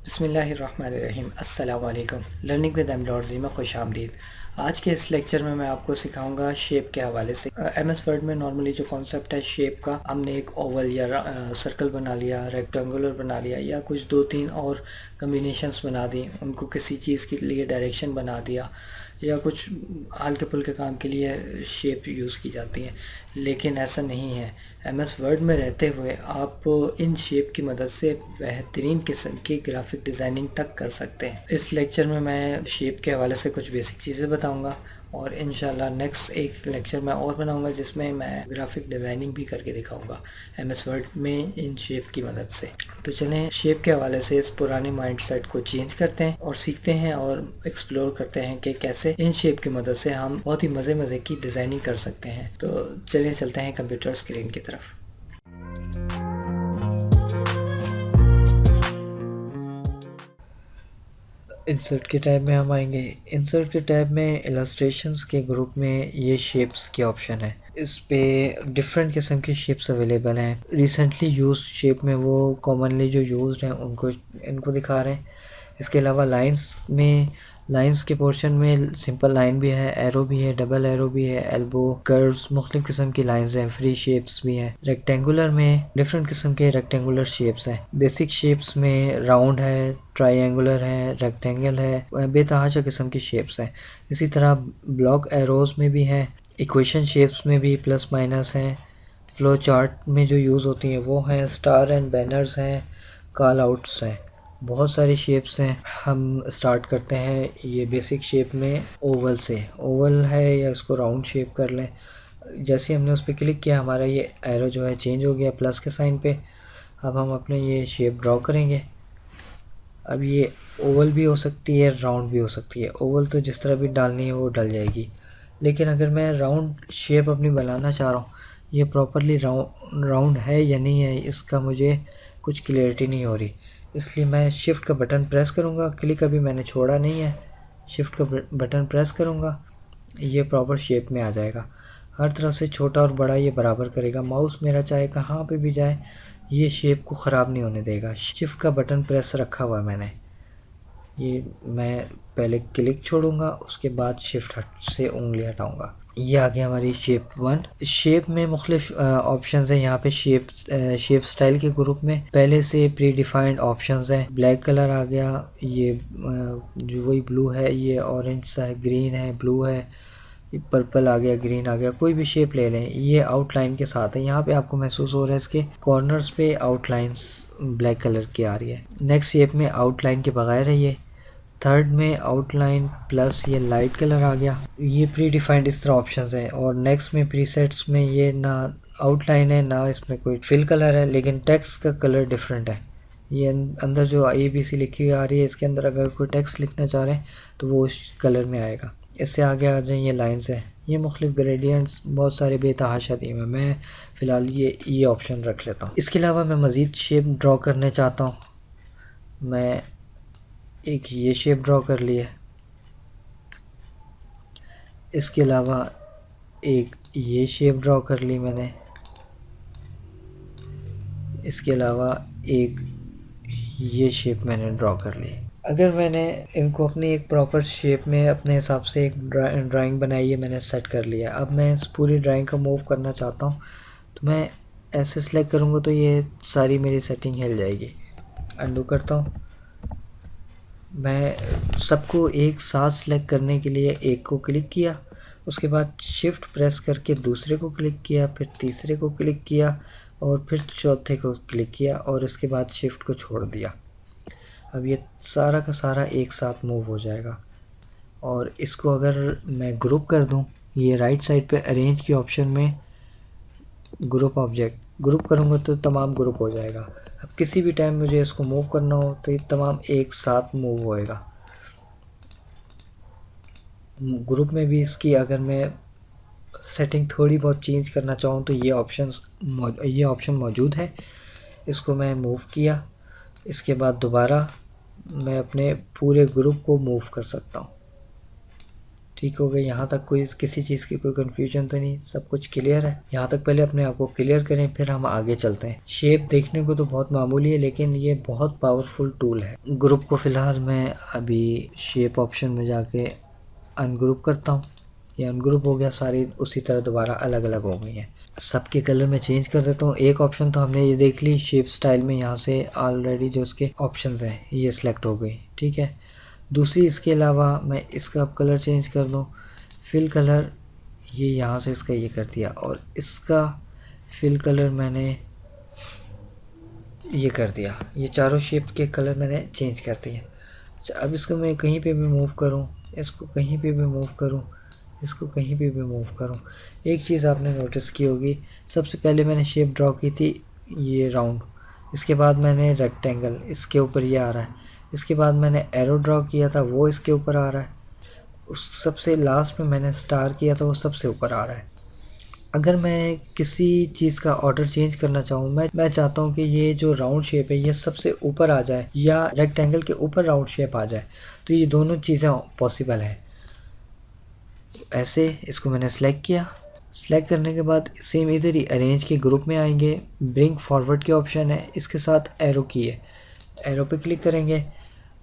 बिस्मिल्लाहिर्रहमानिर्रहीम। अस्सलाम वालेकुम। लर्निंग विद एमलॉर्जी में खुश आमदीद। आज के इस लेक्चर में मैं आपको सिखाऊंगा शेप के हवाले से। एम एस वर्ड में नॉर्मली जो कॉन्सेप्ट है शेप का, हमने एक ओवल या सर्कल बना लिया, रेक्टेंगुलर बना लिया, या कुछ दो तीन और कम्बिनेशंस बना दी, उनको किसी चीज़ के लिए डायरेक्शन बना दिया, या कुछ हल्के फुल्के काम के लिए शेप यूज़ की जाती हैं। लेकिन ऐसा नहीं है। एम एस वर्ड में रहते हुए आप इन शेप की मदद से बेहतरीन किस्म की ग्राफिक डिज़ाइनिंग तक कर सकते हैं। इस लेक्चर में मैं शेप के हवाले से कुछ बेसिक चीज़ें बताऊंगा, और इंशाल्लाह नेक्स्ट एक लेक्चर मैं और बनाऊंगा जिसमें मैं ग्राफिक डिज़ाइनिंग भी करके दिखाऊंगा एम एस वर्ड में इन शेप की मदद से। तो चलें शेप के हवाले से इस पुराने माइंडसेट को चेंज करते हैं और सीखते हैं और एक्सप्लोर करते हैं कि कैसे इन शेप की मदद से हम बहुत ही मज़े की डिज़ाइनिंग कर सकते हैं। तो चलिए चलते हैं कंप्यूटर स्क्रीन की तरफ। इंसर्ट के टैब में हम आएंगे। इंसर्ट के टैब में इलस्ट्रेशंस के ग्रुप में ये शेप्स के ऑप्शन है। इस पे डिफरेंट किस्म की शेप्स अवेलेबल हैं। रिसेंटली यूज शेप में वो कॉमनली जो यूज्ड हैं उनको इनको दिखा रहे हैं। इसके अलावा लाइंस के पोर्शन में सिंपल लाइन भी है, एरो भी है, डबल एरो भी है, एल्बो, कर्व्स, मुख्तलिफ किस्म की लाइंस हैं, फ्री शेप्स भी हैं। रेक्टेंगुलर में डिफरेंट किस्म के रेक्टेंगुलर शेप्स हैं। बेसिक शेप्स में राउंड है, ट्रायंगुलर है, रेक्टेंगल है, बेतहाशा किस्म की शेप्स हैं। इसी तरह ब्लॉक एरोज में भी हैं, इक्वेशन शेप्स में भी प्लस माइनस हैं, फ्लो चार्ट में जो यूज़ होती हैं वो हैं, स्टार एंड बैनर्स हैं, कॉल आउट्स हैं। बहुत सारी शेप्स हैं। हम स्टार्ट करते हैं ये बेसिक शेप में ओवल से। ओवल है या इसको राउंड शेप कर लें। जैसे हमने उस पर क्लिक किया हमारा ये एरो जो है चेंज हो गया प्लस के साइन पे। अब हम अपने ये शेप ड्रॉ करेंगे। अब ये ओवल भी हो सकती है, राउंड भी हो सकती है। ओवल तो जिस तरह भी डालनी है वो डल जाएगी, लेकिन अगर मैं राउंड शेप अपनी बनाना चाह रहा हूँ, ये प्रॉपरली राउंड है या नहीं है इसका मुझे कुछ क्लियरिटी नहीं हो रही, इसलिए मैं शिफ्ट का बटन प्रेस करूँगा। क्लिक अभी मैंने छोड़ा नहीं है, शिफ्ट का बटन प्रेस करूँगा, ये प्रॉपर शेप में आ जाएगा। हर तरफ से छोटा और बड़ा ये बराबर करेगा। माउस मेरा चाहे कहाँ पे भी जाए ये शेप को ख़राब नहीं होने देगा। शिफ्ट का बटन प्रेस रखा हुआ है मैंने। ये मैं पहले क्लिक छोड़ूंगा, उसके बाद शिफ्ट से उंगली हटाऊंगा। ये आ गया हमारी शेप 1। शेप में मुख्तलिफ ऑप्शंस हैं। यहाँ पे शेप स्टाइल के ग्रुप में पहले से प्री डिफाइंड ऑप्शंस हैं। ब्लैक कलर आ गया, ये जो वही ब्लू है, ये ऑरेंज सा है, ग्रीन है, ब्लू है, पर्पल आ गया, ग्रीन आ गया। कोई भी शेप ले लें, ये आउटलाइन के साथ है। यहाँ पे आपको महसूस हो रहा है इसके कॉर्नर्स पे आउटलाइंस ब्लैक कलर की आ रही है। नेक्स्ट शेप में आउटलाइन के बगैर है ये। थर्ड में आउटलाइन प्लस ये लाइट कलर आ गया। ये प्री डिफाइंड इस तरह ऑप्शंस हैं। और नेक्स्ट में प्रीसेट्स में ये ना आउटलाइन है ना इसमें कोई फिल कलर है, लेकिन टेक्स्ट का कलर डिफरेंट है। ये अंदर जो ABC लिखी हुई आ रही है, इसके अंदर अगर कोई टेक्स्ट लिखना चाह रहे हैं तो वो उस कलर में आएगा। इससे आगे आ जाए ये लाइन्स हैं। ये मुख्तलिफ ग्रेडियंट्स बहुत सारे बेतहाशा दिए हैं। मैं फ़िलहाल ये ऑप्शन रख लेता हूँ। इसके अलावा मैं मज़ीद शेप ड्रॉ करने चाहता हूँ। मैं एक ये शेप ड्रॉ कर लिया। इसके अलावा एक ये शेप ड्रॉ कर ली मैंने। इसके अलावा एक ये शेप मैंने ड्रॉ कर ली। अगर मैंने इनको अपनी एक प्रॉपर शेप में अपने हिसाब से एक ड्राइंग बनाई है, मैंने सेट कर लिया। अब मैं इस पूरी ड्राइंग को मूव करना चाहता हूँ, तो मैं ऐसे सेलेक्ट करूँगा तो ये सारी मेरी सेटिंग हिल जाएगी। अंडू करता हूँ। मैं सबको एक साथ सेलेक्ट करने के लिए एक को क्लिक किया, उसके बाद शिफ्ट प्रेस करके दूसरे को क्लिक किया, फिर तीसरे को क्लिक किया और फिर चौथे को क्लिक किया, और इसके बाद शिफ्ट को छोड़ दिया। अब ये सारा का सारा एक साथ मूव हो जाएगा। और इसको अगर मैं ग्रुप कर दूं, ये राइट साइड पे अरेंज की ऑप्शन में ग्रुप ऑब्जेक्ट ग्रुप करूंगा तो तमाम ग्रुप हो जाएगा। अब किसी भी टाइम मुझे इसको मूव करना हो तो ये तमाम एक साथ मूव होएगा। ग्रुप में भी इसकी अगर मैं सेटिंग थोड़ी बहुत चेंज करना चाहूँ तो ये ऑप्शन मौजूद है। इसको मैं मूव किया, इसके बाद दोबारा मैं अपने पूरे ग्रुप को मूव कर सकता हूँ। ठीक हो गया। यहाँ तक कोई किसी चीज़ की कोई कन्फ्यूजन तो नहीं, सब कुछ क्लियर है। यहाँ तक पहले अपने आप को क्लियर करें, फिर हम आगे चलते हैं। शेप देखने को तो बहुत मामूली है, लेकिन ये बहुत पावरफुल टूल है। ग्रुप को फ़िलहाल मैं अभी शेप ऑप्शन में जाके अनग्रुप करता हूँ। ये अनग्रुप हो गया, सारी उसी तरह दोबारा अलग अलग हो गई हैं। सबके कलर में चेंज कर देता हूँ। एक ऑप्शन तो हमने ये देख ली, शेप स्टाइल में यहाँ से ऑलरेडी जो उसके ऑप्शंस हैं ये सिलेक्ट हो गई, ठीक है। दूसरी इसके अलावा मैं इसका अब कलर चेंज कर दूँ, फिल कलर ये यहाँ से इसका ये कर दिया, और इसका फिल कलर मैंने ये कर दिया। ये चारों शेप के कलर मैंने चेंज कर दिए। अच्छा, अब इसको मैं कहीं पे भी मूव करूँ, इसको कहीं पे भी मूव करूँ, इसको कहीं पे भी मूव करूँ, एक चीज़ आपने नोटिस की होगी, सबसे पहले मैंने शेप ड्रॉ की थी ये राउंड, इसके बाद मैंने रेक्टेंगल, इसके ऊपर ये आ रहा है, इसके बाद मैंने एरो ड्रॉ किया था वो इसके ऊपर आ रहा है, उस सबसे लास्ट में मैंने स्टार किया था वो सबसे ऊपर आ रहा है। अगर मैं किसी चीज़ का ऑर्डर चेंज करना चाहूँ, मैं चाहता हूँ कि ये जो राउंड शेप है ये सबसे ऊपर आ जाए या रेक्टेंगल के ऊपर राउंड शेप आ जाए, तो ये दोनों चीज़ें पॉसिबल है। ऐसे इसको मैंने सेलेक्ट किया, सेलेक्ट करने के बाद सेम इधर ही अरेंज के ग्रुप में आएंगे, ब्रिंग फॉरवर्ड के ऑप्शन है, इसके साथ एरो की है, एरो पे क्लिक करेंगे।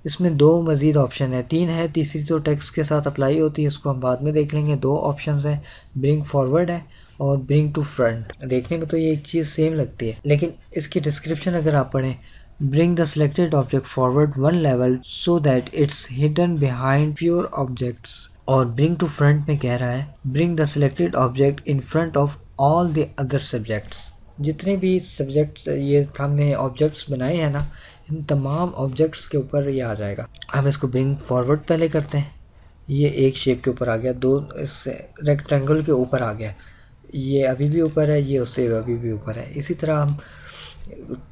इसमें दो मज़ीद ऑप्शन है, तीन है, तीसरी तो टेक्स्ट के साथ अप्लाई होती है, इसको हम बाद में देख लेंगे। दो ऑप्शंस हैं, ब्रिंग फॉरवर्ड है और ब्रिंग टू फ्रंट। देखने में तो ये एक चीज़ सेम लगती है, लेकिन इसकी डिस्क्रिप्शन अगर आप पढ़ें, bring the selected object forward one level so that it's hidden behind pure objects, और ब्रिंग टू फ्रंट में कह रहा है bring the selected object in front of all the other subjects. जितने भी सब्जेक्ट्स ये हमने ऑब्जेक्ट्स बनाए हैं ना, इन तमाम ऑब्जेक्ट्स के ऊपर ये आ जाएगा। हम इसको ब्रिंग फॉरवर्ड पहले करते हैं, ये एक शेप के ऊपर आ गया, दो इस रेक्टेंगल के ऊपर आ गया, ये अभी भी ऊपर है, ये उससे अभी भी ऊपर है। इसी तरह हम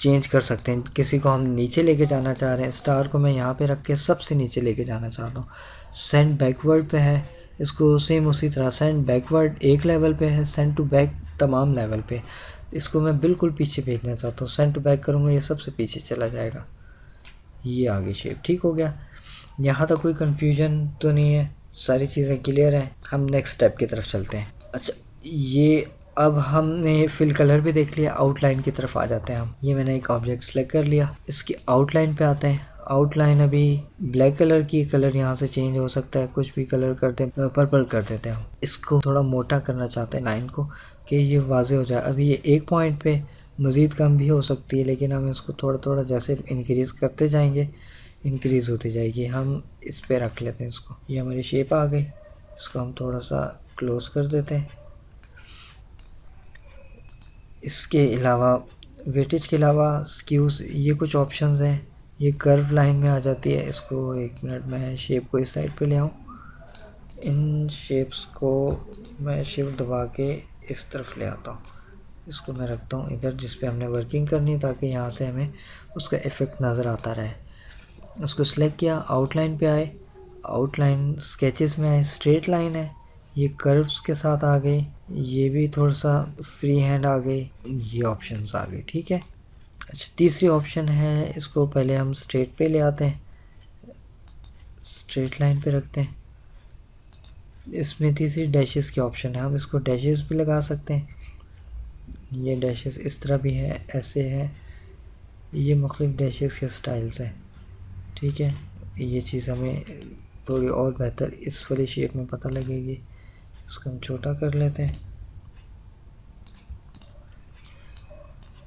चेंज कर सकते हैं, किसी को हम नीचे लेके जाना चाह रहे हैं, स्टार को मैं यहाँ पे रख के सबसे नीचे लेके जाना चाहता हूँ। सेंड बैकवर्ड पे है, इसको सेम उसी तरह सेंड बैकवर्ड एक लेवल पे है, सेंड टू बैक तमाम लेवल पे। इसको मैं बिल्कुल पीछे भेजना चाहता हूँ, सेंड टू बैक करूँगा ये सबसे पीछे चला जाएगा। ये आगे शेप ठीक हो गया। यहाँ तक कोई कन्फ्यूजन तो नहीं है, सारी चीज़ें क्लियर हैं। हम नेक्स्ट स्टेप की तरफ चलते हैं। अच्छा, ये अब हमने फिल कलर भी देख लिया, आउटलाइन की तरफ आ जाते हैं हम। ये मैंने एक ऑब्जेक्ट सेलेक्ट कर लिया, इसकी आउटलाइन पे आते हैं। आउटलाइन अभी ब्लैक कलर की, कलर यहाँ से चेंज हो सकता है, कुछ भी कलर करते हैं, पर्पल कर देते हैं हम। इसको थोड़ा मोटा करना चाहते हैं लाइन को, कि ये वाजे हो जाए। अभी ये एक पॉइंट पे मज़ीद कम भी हो सकती है, लेकिन हम इसको थोड़ा थोड़ा जैसे इंक्रीज़ करते जाएंगे इंक्रीज़ होती जाएगी। हम इस पे रख लेते हैं इसको, ये हमारी शेप आ गई। इसको हम थोड़ा सा क्लोज कर देते हैं। इसके अलावा वेटेज के अलावा स्क्यूज़, ये कुछ ऑप्शंस हैं। ये कर्व लाइन में आ जाती है, इसको एक मिनट में शेप को इस साइड पे ले आऊँ। इन शेप्स को मैं शिफ्ट दबा के इस तरफ ले आता हूँ, इसको मैं रखता हूँ इधर जिस पे हमने वर्किंग करनी है, ताकि यहाँ से हमें उसका इफ़ेक्ट नज़र आता रहे। उसको सिलेक्ट किया, आउटलाइन पे आए, आउटलाइन स्केचेस में आए, स्ट्रेट लाइन है, ये कर्व्स के साथ आ गई, ये भी थोड़ा सा फ्री हैंड आ गई, ये ऑप्शंस आ गए, ठीक है। अच्छा, तीसरी ऑप्शन है, इसको पहले हम स्ट्रेट पे ले आते हैं, स्ट्रेट लाइन पे रखते हैं। इसमें तीसरी डैशेस की ऑप्शन है, हम इसको डैशेस भी लगा सकते हैं। ये डैशेस इस तरह भी है, ऐसे है, ये मुख्तलिफ डैशेस के स्टाइल्स हैं, ठीक है। ये चीज़ हमें थोड़ी और बेहतर इस वाली शेप में पता लगेगी। इसको हम छोटा कर लेते हैं।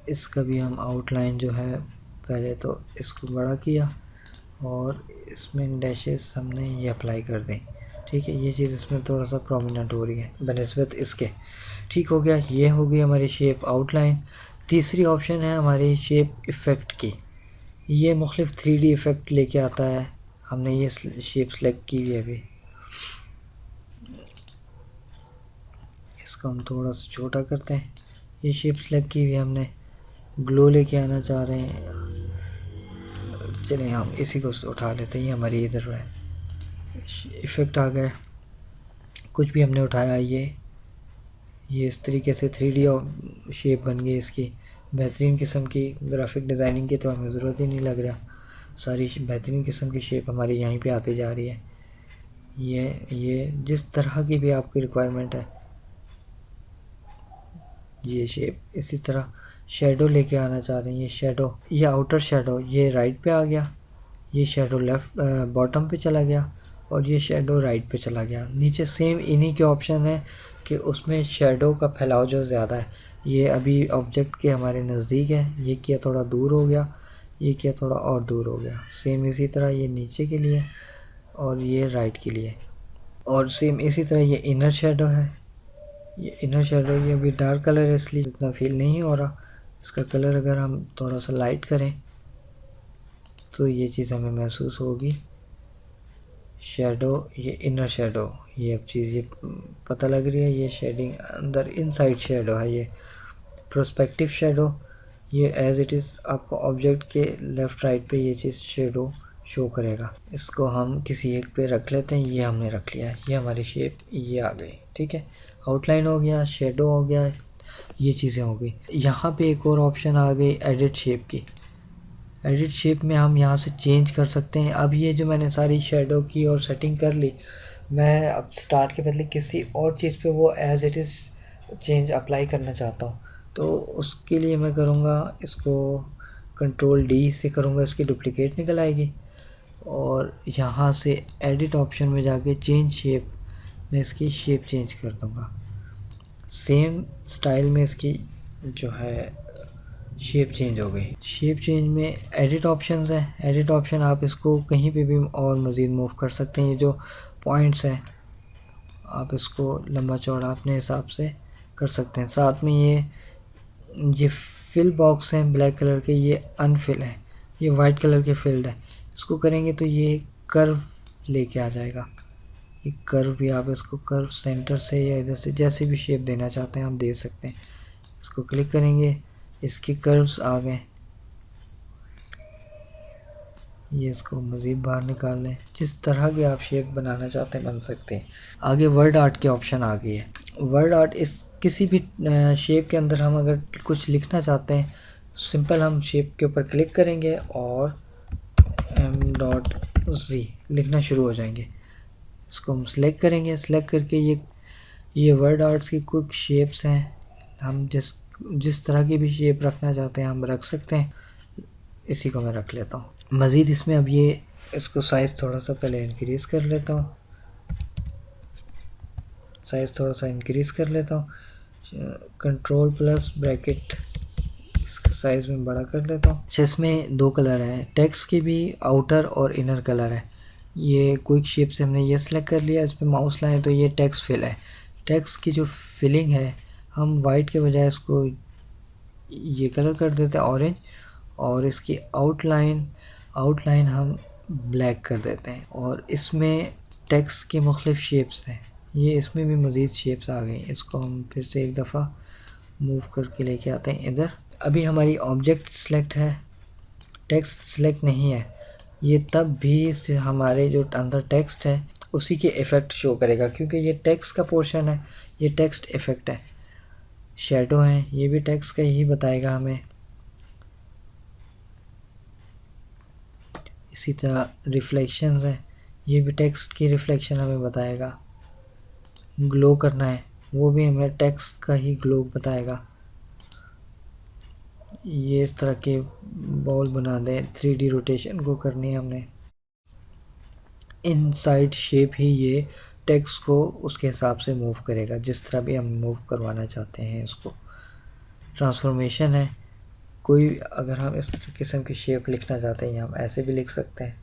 इसका भी हम आउटलाइन जो है, पहले तो इसको बड़ा किया और इसमें डैशेस हमने ये अप्लाई कर दें, ठीक है। ये चीज़ इसमें थोड़ा सा प्रोमिनेंट हो रही है बनिस्बत इसके, ठीक हो गया। ये हो गई हमारी शेप आउटलाइन। तीसरी ऑप्शन है हमारी शेप इफ़ेक्ट की, ये मुख्तलिफ 3D इफ़ेक्ट लेके आता है। हमने ये शेप सेलेक्ट की हुई है अभी, इसको हम थोड़ा सा छोटा करते हैं। ये शेप सेलेक्ट की हुई है हमने, ग्लो लेके आना चाह रहे हैं, चलें हम इसी को उठा लेते हैं। ये हमारी इधर है, इफ़ेक्ट आ गया, कुछ भी हमने उठाया, ये इस तरीके से 3D शेप बन गई इसकी। बेहतरीन किस्म की ग्राफिक डिज़ाइनिंग की तो हमें ज़रूरत ही नहीं लग रहा, सारी बेहतरीन किस्म की शेप हमारी यहीं पे आती जा रही है। ये जिस तरह की भी आपकी रिक्वायरमेंट है, ये शेप इसी तरह शेडो लेके आना चाह रहे हैं, ये शेडो, ये आउटर शेडो ये राइट पे आ गया, ये शेडो लेफ्ट बॉटम पे चला गया, और ये शेडो राइट पे चला गया। नीचे सेम इन्हीं के ऑप्शन है कि उसमें शेडो का फैलाव जो ज़्यादा है, ये अभी ऑब्जेक्ट के हमारे नज़दीक है, ये किया थोड़ा दूर हो गया, ये किया थोड़ा और दूर हो गया। सेम इसी तरह ये नीचे के लिए और ये राइट के लिए, और सेम इसी तरह ये इनर शेडो है, ये इनर शेडो ये अभी डार्क कलर है इसलिए इतना फील नहीं हो रहा। इसका कलर अगर हम थोड़ा सा लाइट करें तो ये चीज़ हमें महसूस होगी। शेडो, ये इनर शेडो, ये अब चीज़ ये पता लग रही है, ये शेडिंग अंदर इनसाइड शेडो है। ये प्रोस्पेक्टिव शेडो, ये एज इट इज़ आपको ऑब्जेक्ट के लेफ़्ट राइट पे ये चीज़ शेडो शो करेगा। इसको हम किसी एक पे रख लेते हैं, ये हमने रख लिया, ये हमारी शेप ये आ गई। ठीक है, आउटलाइन हो गया, शेडो हो गया, ये चीज़ें हो गई। यहाँ पे एक और ऑप्शन आ गई एडिट शेप की। एडिट शेप में हम यहाँ से चेंज कर सकते हैं। अब ये जो मैंने सारी शेडो की और सेटिंग कर ली, मैं अब स्टार के बदले किसी और चीज़ पे वो as it is change apply करना चाहता हूँ, तो उसके लिए मैं करूँगा इसको कंट्रोल डी से करूँगा, इसकी डुप्लीकेट निकल आएगी, और यहाँ से एडिट ऑप्शन में जाके चेंज शेप में इसकी शेप चेंज कर दूँगा। सेम स्टाइल में इसकी जो है शेप चेंज हो गई। शेप चेंज में एडिट ऑप्शंस है, एडिट ऑप्शन आप इसको कहीं पे भी और मज़ीद मूव कर सकते हैं। ये जो पॉइंट्स हैं आप इसको लंबा चौड़ा अपने हिसाब से कर सकते हैं। साथ में ये फिल बॉक्स हैं ब्लैक कलर के, ये अनफिल है, ये वाइट कलर के फिल्ड है। इसको करेंगे तो ये कर्व लेके आ जाएगा। ये कर्व भी आप इसको कर्व सेंटर से या इधर से जैसे भी शेप देना चाहते हैं आप दे सकते हैं। इसको क्लिक करेंगे, इसके कर्व्स आ गए, ये इसको मज़ीद बाहर निकाल लें। जिस तरह की आप शेप बनाना चाहते हैं बन सकते हैं। आगे वर्ड आर्ट के ऑप्शन आ गई है। वर्ड आर्ट इस किसी भी शेप के अंदर हम अगर कुछ लिखना चाहते हैं, सिंपल हम शेप के ऊपर क्लिक करेंगे और m.z लिखना शुरू हो जाएंगे। इसको हम सिलेक्ट करेंगे, सिलेक्ट करके ये वर्ड आर्ट्स की कुछ शेप्स हैं, हम जिस तरह की भी शेप रखना चाहते हैं हम रख सकते हैं। इसी को मैं रख लेता हूँ। मज़ीद इसमें अब ये इसको साइज़ थोड़ा सा पहले इंक्रीज़ कर लेता हूँ, साइज़ थोड़ा सा इंक्रीज़ कर लेता हूँ, कंट्रोल प्लस ब्रैकेट इसका साइज़ में बड़ा कर लेता हूँ। अच्छा, इसमें दो कलर हैं, टेक्स्ट की भी आउटर और इनर कलर है। ये क्विक शेप से हमने ये सिलेक्ट कर लिया, इस पर माउस लाएँ तो ये टेक्स्ट फिल है। टेक्स्ट की जो फिलिंग है हम वाइट के बजाय इसको ये कलर कर देते हैं ऑरेंज, और इसकी आउटलाइन हम ब्लैक कर देते हैं। और इसमें टेक्स्ट की मुख्तलिफ शेप्स हैं, ये इसमें भी मज़ीद शेप्स आ गई। इसको हम फिर से एक दफ़ा मूव करके लेके आते हैं इधर। अभी हमारी ऑब्जेक्ट सिलेक्ट है, टेक्स्ट सिलेक्ट नहीं है। ये तब भी से हमारे जो अंदर टेक्स्ट है उसी के इफ़ेक्ट शो करेगा, क्योंकि ये टेक्स्ट का पोर्शन है, ये टेक्स्ट इफ़ेक्ट है। शेडो है, ये भी टेक्स्ट का ही बताएगा हमें। इसी तरह रिफ्लेक्शंस है, ये भी टेक्स्ट की रिफ्लेक्शन हमें बताएगा। ग्लो करना है, वो भी हमें टेक्स्ट का ही ग्लो बताएगा। ये इस तरह के बॉल बना दें, 3D रोटेशन को करनी है हमने। इनसाइड शेप ही ये टेक्स्ट को उसके हिसाब से मूव करेगा, जिस तरह भी हम मूव करवाना चाहते हैं इसको। ट्रांसफॉर्मेशन है, कोई अगर हम इस किस्म की शेप लिखना चाहते हैं हम ऐसे भी लिख सकते हैं।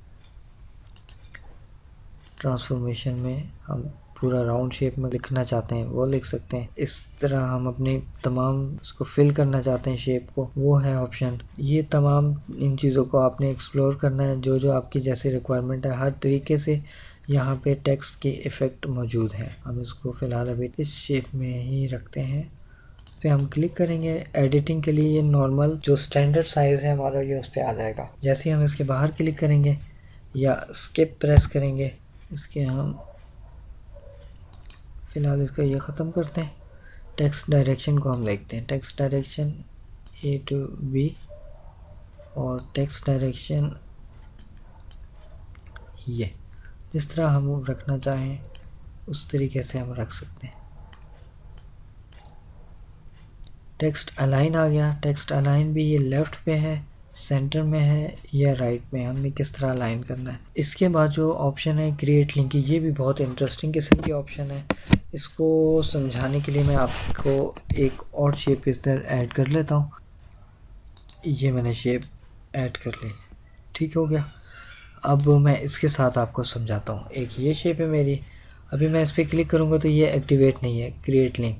ट्रांसफॉर्मेशन में हम पूरा राउंड शेप में लिखना चाहते हैं वो लिख सकते हैं। इस तरह हम अपनी तमाम इसको फिल करना चाहते हैं शेप को, वो है ऑप्शन। ये तमाम इन चीज़ों को आपने एक्सप्लोर करना है, जो जो आपकी जैसी रिक्वायरमेंट है हर तरीके से यहाँ पे टेक्स्ट के इफ़ेक्ट मौजूद हैं। हम इसको फ़िलहाल अभी इस शेप में ही रखते हैं, पे हम क्लिक करेंगे। एडिटिंग के लिए ये नॉर्मल जो स्टैंडर्ड साइज़ है हमारा ये उस पर आ जाएगा। जैसे ही हम इसके बाहर क्लिक करेंगे या स्किप प्रेस करेंगे, इसके हम फ़िलहाल इसका ये ख़त्म करते हैं। टेक्स्ट डायरेक्शन को हम देखते हैं, text direction A to B और टेक्स्ट डायरेक्शन ये जिस तरह हम रखना चाहें उस तरीके से हम रख सकते हैं। टेक्स्ट अलाइन आ गया। टेक्स्ट अलाइन भी ये लेफ़्ट पे है, सेंटर में है या राइट में, हमने किस तरह अलाइन करना है। इसके बाद जो ऑप्शन है क्रिएट लिंक की, ये भी बहुत इंटरेस्टिंग किस्म की ऑप्शन है। इसको समझाने के लिए मैं आपको एक और शेप इस तरह ऐड कर लेता हूँ। ये मैंने शेप ऐड कर ली, ठीक हो गया। अब मैं इसके साथ आपको समझाता हूँ। एक ये शेप है मेरी, अभी मैं इस पर क्लिक करूँगा तो ये एक्टिवेट नहीं है क्रिएट लिंक,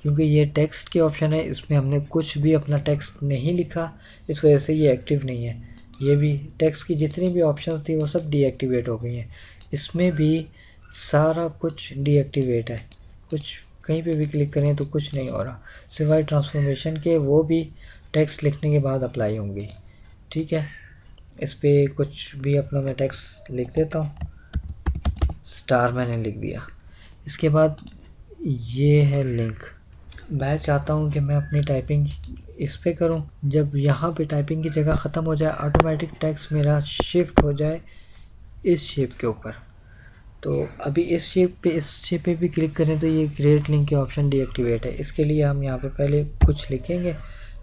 क्योंकि ये टेक्स्ट की ऑप्शन है, इसमें हमने कुछ भी अपना टेक्स्ट नहीं लिखा, इस वजह से ये एक्टिव नहीं है। ये भी टेक्स्ट की जितनी भी ऑप्शंस थी वो सब डीएक्टिवेट हो गई हैं। इसमें भी सारा कुछ डीएक्टिवेट है, कुछ कहीं पे भी क्लिक करें तो कुछ नहीं हो रहा, सिवाय ट्रांसफॉर्मेशन के, वो भी टेक्स्ट लिखने के बाद अप्लाई होंगी। ठीक है, इस पर कुछ भी अपना मैं टेक्स्ट लिख देता हूँ। स्टार मैंने लिख दिया। इसके बाद ये है लिंक। मैं चाहता हूँ कि मैं अपनी टाइपिंग इस पे करूँ, जब यहाँ पे टाइपिंग की जगह ख़त्म हो जाए ऑटोमेटिक टेक्स्ट मेरा शिफ्ट हो जाए इस शेप के ऊपर। तो अभी इस शेप पे भी क्लिक करें तो ये क्रिएट लिंक के ऑप्शन डीएक्टिवेट है। इसके लिए हम यहाँ पे पहले कुछ लिखेंगे,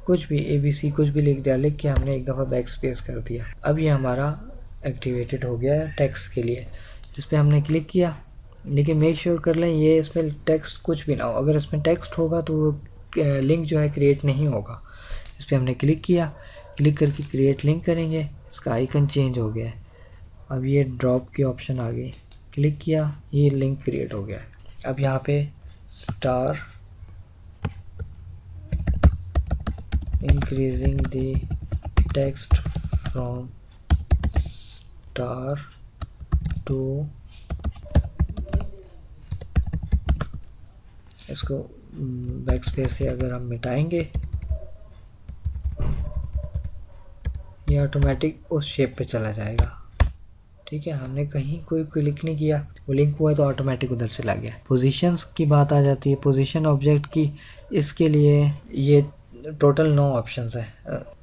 कुछ भी ABC कुछ भी लिख दिया, लिख के हमने एक दफ़ा बैक स्पेस कर दिया। अब ये हमारा एक्टिवेटेड हो गया है टेक्स्ट के लिए। इस पर हमने क्लिक किया, लेकिन मेक श्योर कर लें ये इसमें टेक्स्ट कुछ भी ना हो। अगर इसमें टेक्स्ट होगा तो वो लिंक जो है क्रिएट नहीं होगा। इस पर हमने क्लिक किया, क्लिक करके क्रिएट लिंक करेंगे, इसका आइकन चेंज हो गया है। अब ये ड्रॉप की ऑप्शन आ गई, क्लिक किया, ये लिंक क्रिएट हो गया है। अब यहाँ पे star increasing the text from star two, इसको बैक स्पेस से अगर हम मिटाएंगे ये ऑटोमेटिक उस शेप पे चला जाएगा। ठीक है, हमने कहीं कोई क्लिक नहीं किया, वो लिंक हुआ तो ऑटोमेटिक उधर से ला गया। पोजीशंस की बात आ जाती है, पोजीशन ऑब्जेक्ट की। इसके लिए ये टोटल 9 ऑप्शंस है।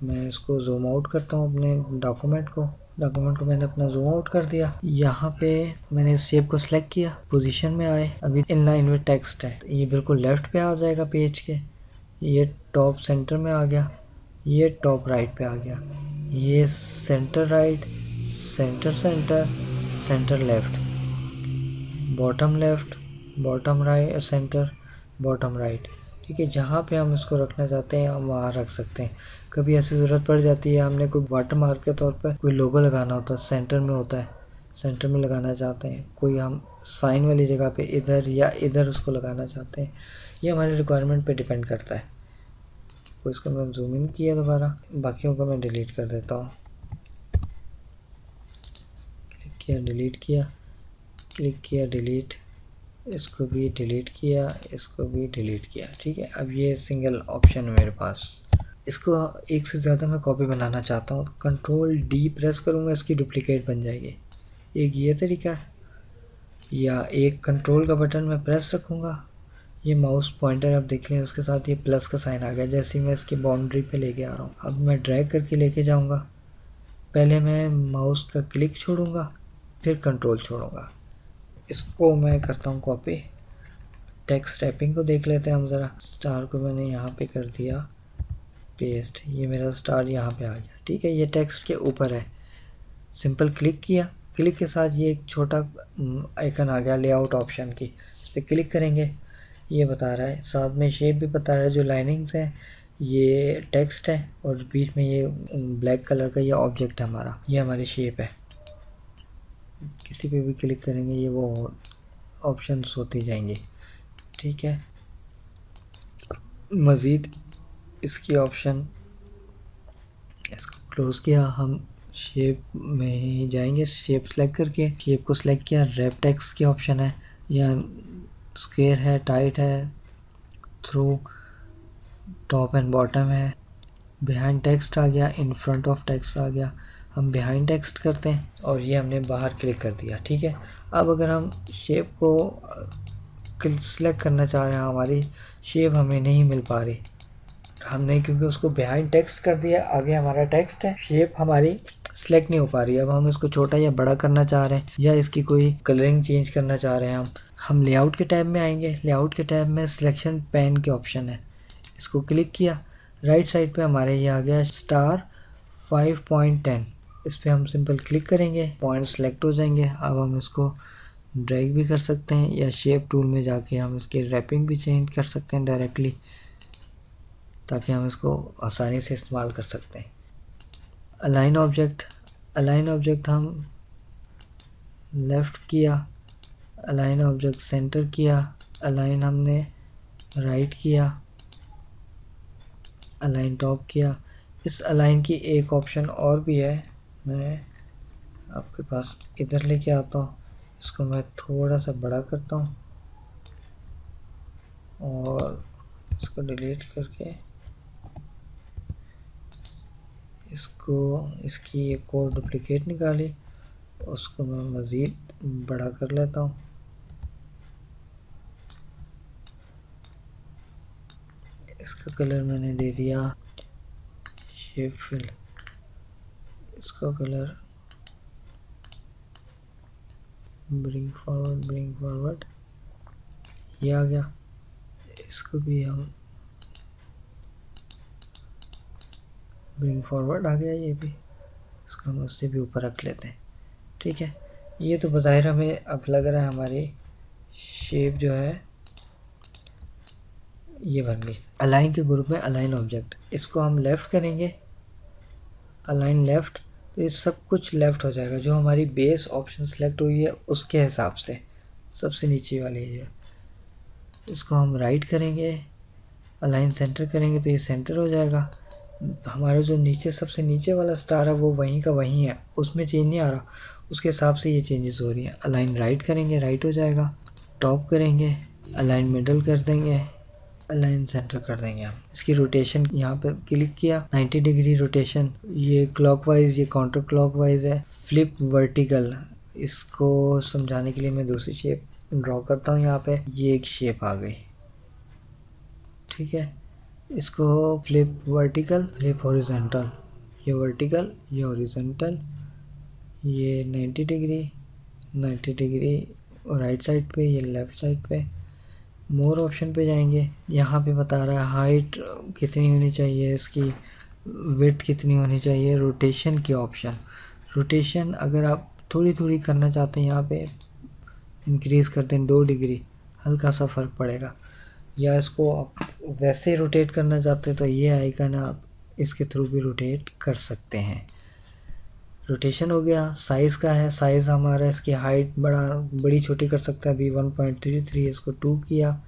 मैं इसको जूम आउट करता हूँ अपने डॉक्यूमेंट को मैंने अपना जूम आउट कर दिया। यहाँ पे मैंने इस शेप को सिलेक्ट किया, पोजीशन में आए, अभी इन लाइन विद टेक्स्ट है, ये बिल्कुल लेफ्ट पे आ जाएगा पेज के। ये टॉप सेंटर में आ गया, ये टॉप राइट पे आ गया, ये centre right, centre centre, centre left, bottom right, centre, bottom right. ठीक है, जहाँ पे हम इसको रखना चाहते हैं हम वहाँ रख सकते हैं। कभी ऐसी ज़रूरत पड़ जाती है, हमने कोई वाटर मार्क के तौर पर कोई लोगो लगाना होता है, सेंटर में होता है, सेंटर में लगाना चाहते हैं, कोई हम साइन वाली जगह पे इधर या इधर उसको लगाना चाहते हैं, ये हमारे रिक्वायरमेंट पे डिपेंड करता है। तो इसको मैं जूम इन किया दोबारा, बाकियों को मैं डिलीट कर देता हूँ। क्लिक किया, डिलीट किया, क्लिक किया, डिलीट, इसको भी डिलीट किया, इसको भी डिलीट किया। ठीक है, अब ये सिंगल ऑप्शन है मेरे पास। इसको एक से ज़्यादा मैं कॉपी बनाना चाहता हूँ, कंट्रोल D प्रेस करूँगा, इसकी डुप्लीकेट बन जाएगी। एक ये तरीका है, या एक कंट्रोल का बटन मैं प्रेस रखूँगा, ये माउस पॉइंटर आप देख लें, उसके साथ ये प्लस का साइन आ गया, जैसे ही मैं इसकी बाउंड्री पे लेके आ रहा हूँ। अब मैं ड्रैग करके लेके जाऊँगा, पहले मैं माउस का क्लिक छोड़ूँगा, फिर कंट्रोल छोड़ूँगा। इसको मैं करता हूँ कॉपी। टेक्स्ट टाइपिंग को देख लेते हैं हम ज़रा। स्टार को मैंने यहाँ पे कर दिया पेस्ट, ये मेरा स्टार यहाँ पे आ गया। ठीक है, ये टेक्स्ट के ऊपर है, सिंपल क्लिक किया, क्लिक के साथ ये एक छोटा आइकन आ गया लेआउट ऑप्शन की, इस पर क्लिक करेंगे, ये बता रहा है, साथ में शेप भी बता रहा है, जो लाइनिंग्स हैं ये टेक्स्ट है, और बीच में ये ब्लैक कलर का ये ऑब्जेक्ट है हमारा, ये हमारी शेप है। किसी पे भी क्लिक करेंगे ये वो ऑप्शंस होती जाएंगी। ठीक है, मज़ीद इसकी ऑप्शन, इसको क्लोज किया, हम शेप में ही जाएंगे, शेप सेलेक्ट करके शेप को सिलेक्ट किया, रैप टेक्स्ट की ऑप्शन है, या स्क्वायर है, टाइट है, थ्रू, टॉप एंड बॉटम है, बिहाइंड टेक्स्ट आ गया, इन फ्रंट ऑफ टेक्स्ट आ गया। हम बिहाइंड टेक्स्ट करते हैं और ये हमने बाहर क्लिक कर दिया। ठीक है, अब अगर हम शेप को सिलेक्ट करना चाह रहे हैं, हमारी शेप हमें नहीं मिल पा रही, हमने क्योंकि उसको बिहाइंड टेक्स्ट कर दिया, आगे हमारा टेक्स्ट है, शेप हमारी सिलेक्ट नहीं हो पा रही है। अब हम इसको छोटा या बड़ा करना चाह रहे हैं या इसकी कोई कलरिंग चेंज करना चाह रहे हैं हम लेआउट के टैब में आएंगे। लेआउट के टैब में सिलेक्शन पैन के ऑप्शन है, इसको क्लिक किया, राइट साइड पे हमारे ये आ गया स्टार 5.10। इस पर हम सिंपल क्लिक करेंगे, पॉइंट सेलेक्ट हो जाएंगे। अब हम इसको ड्रैग भी कर सकते हैं या शेप टूल में जाके हम इसकी रैपिंग भी चेंज कर सकते हैं डायरेक्टली, ताकि हम इसको आसानी से इस्तेमाल कर सकते हैं। अलाइन ऑब्जेक्ट हम लेफ़्ट किया, अलाइन ऑब्जेक्ट सेंटर किया, अलाइन हमने राइट किया, अलाइन टॉप किया। इस अलाइन की एक ऑप्शन और भी है, मैं आपके पास इधर लेके आता हूँ। इसको मैं थोड़ा सा बड़ा करता हूँ और इसको डिलीट करके इसकी एक और डुप्लीकेट निकाली, उसको मैं मज़ीद बड़ा कर लेता हूँ। इसका कलर मैंने दे दिया शेप फिल, इसका कलर ब्रिंग फॉरवर्ड ये आ गया। इसको भी हम ब्रिंग फॉरवर्ड आ गया, ये भी, इसको हम उससे भी ऊपर रख लेते हैं। ठीक है, ये तो बज़ाहिर हमें अब लग रहा है हमारी शेप जो है ये बन गई। अलाइन के ग्रुप में अलाइन ऑब्जेक्ट, इसको हम लेफ़्ट करेंगे, अलाइन लेफ़्ट, तो ये सब कुछ लेफ़्ट हो जाएगा। जो हमारी बेस ऑप्शन सेलेक्ट हुई है उसके हिसाब से सबसे नीचे वाली है। इसको हम राइट करेंगे, अलाइन सेंटर करेंगे तो ये सेंटर हो जाएगा। हमारा जो नीचे सबसे नीचे वाला स्टार है वो वहीं का वहीं है, उसमें चेंज नहीं आ रहा, उसके हिसाब से ये चेंजेस हो रही हैं। अलाइन राइट करेंगे, राइट हो जाएगा। टॉप करेंगे, अलाइन मिडल कर देंगे, अलाइन सेंटर कर देंगे हम। इसकी रोटेशन यहाँ पे क्लिक किया, 90 डिग्री रोटेशन, ये क्लॉकवाइज, ये काउंटर क्लॉकवाइज है। फ्लिप वर्टिकल, इसको समझाने के लिए मैं दूसरी शेप ड्रॉ करता हूँ। यहाँ पे ये एक शेप आ गई, ठीक है। इसको फ्लिप वर्टिकल, फ्लिप हॉरिजॉन्टल, ये वर्टिकल, ये हॉरिजॉन्टल, ये 90 डिग्री राइट साइड पे, ये लेफ़्ट साइड पे। मोर ऑप्शन पे जाएंगे, यहाँ पे बता रहा है हाइट कितनी होनी चाहिए, इसकी विड्थ कितनी होनी चाहिए। रोटेशन की ऑप्शन, रोटेशन अगर आप थोड़ी थोड़ी करना चाहते हैं यहाँ पे इंक्रीज़ करते हैं 2 डिग्री, हल्का सा फ़र्क पड़ेगा। या इसको आप वैसे रोटेट करना चाहते हैं तो ये आइकन आप इसके थ्रू भी रोटेट कर सकते हैं। रोटेशन हो गया। साइज़ का है, साइज़ हमारा इसकी हाइट बड़ी छोटी कर सकता है। अभी 1.33, इसको 2 किया,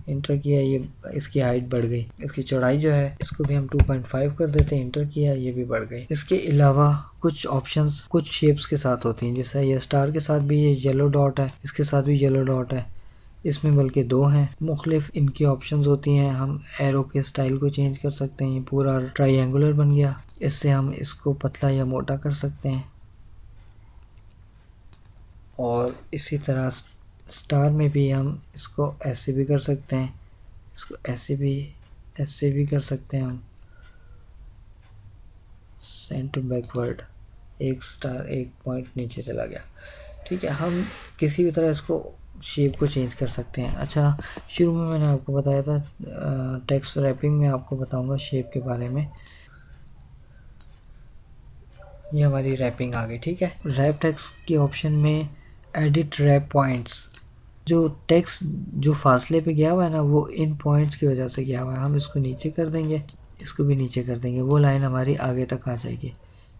इंटर किया, ये इसकी हाइट बढ़ गई। इसकी चौड़ाई जो है इसको भी हम 2.5 कर देते हैं, इंटर किया, ये भी बढ़ गई। इसके अलावा कुछ ऑप्शंस कुछ शेप्स के साथ होती हैं, जैसे ये स्टार के साथ भी ये येलो डॉट है, इसके साथ भी येलो डॉट है, इसमें बल्कि 2 हैं। मुख्तलिफ इनकी ऑप्शंस होती हैं। हम एरो के स्टाइल को चेंज कर सकते हैं, ये पूरा ट्रायंगुलर बन गया। इससे हम इसको पतला या मोटा कर सकते हैं। और इसी तरह स्टार में भी हम इसको ऐसे भी कर सकते हैं, इसको ऐसे भी कर सकते हैं हम। सेंटर बैकवर्ड, एक स्टार एक पॉइंट नीचे चला गया, ठीक है। हम किसी भी तरह इसको शेप को चेंज कर सकते हैं। अच्छा, शुरू में मैंने आपको बताया था टेक्स्ट रैपिंग में आपको बताऊंगा शेप के बारे में। ये हमारी रैपिंग आ गई, ठीक है। रैप टेक्स्ट के ऑप्शन में एडिट रैप पॉइंट्स, जो टेक्स्ट जो फासले पे गया हुआ है ना वो इन पॉइंट्स की वजह से गया हुआ है। हम इसको नीचे कर देंगे, इसको भी नीचे कर देंगे, वो लाइन हमारी आगे तक आ जाएगी।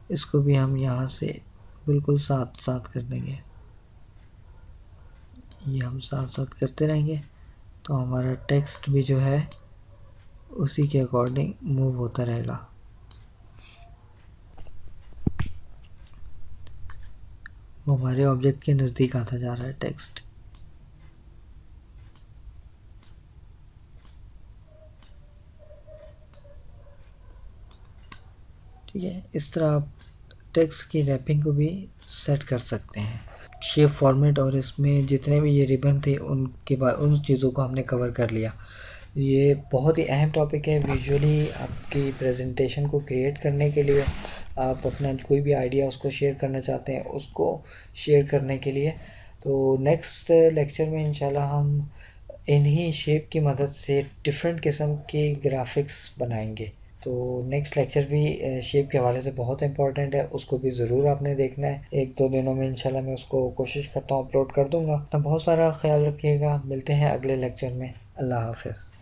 इसको भी हम यहाँ से बिल्कुल साथ साथ कर देंगे, ये हम साथ साथ करते रहेंगे तो हमारा टेक्स्ट भी जो है उसी के अकॉर्डिंग मूव होता रहेगा। वो हमारे ऑब्जेक्ट के नज़दीक आता जा रहा है टेक्स्ट। ठीक है, इस तरह आप टेक्स्ट की रैपिंग को भी सेट कर सकते हैं। शेप फॉर्मेट और इसमें जितने भी ये रिबन थे उनके बाद उन चीज़ों को हमने कवर कर लिया। ये बहुत ही अहम टॉपिक है विजुअली आपकी प्रेजेंटेशन को क्रिएट करने के लिए। आप अपना कोई भी आइडिया उसको शेयर करना चाहते हैं उसको शेयर करने के लिए। तो नेक्स्ट लेक्चर में इंशाल्लाह हम इन्हीं शेप की मदद से डिफरेंट किस्म के ग्राफिक्स बनाएंगे। तो नेक्स्ट लेक्चर भी शेप के हवाले से बहुत इंपॉर्टेंट है, उसको भी ज़रूर आपने देखना है। 1-2 दिनों में इंशाल्लाह मैं उसको कोशिश करता हूँ अपलोड कर दूँगा। तो बहुत सारा ख्याल रखिएगा, मिलते हैं अगले लेक्चर में। अल्लाह हाफ़िज़।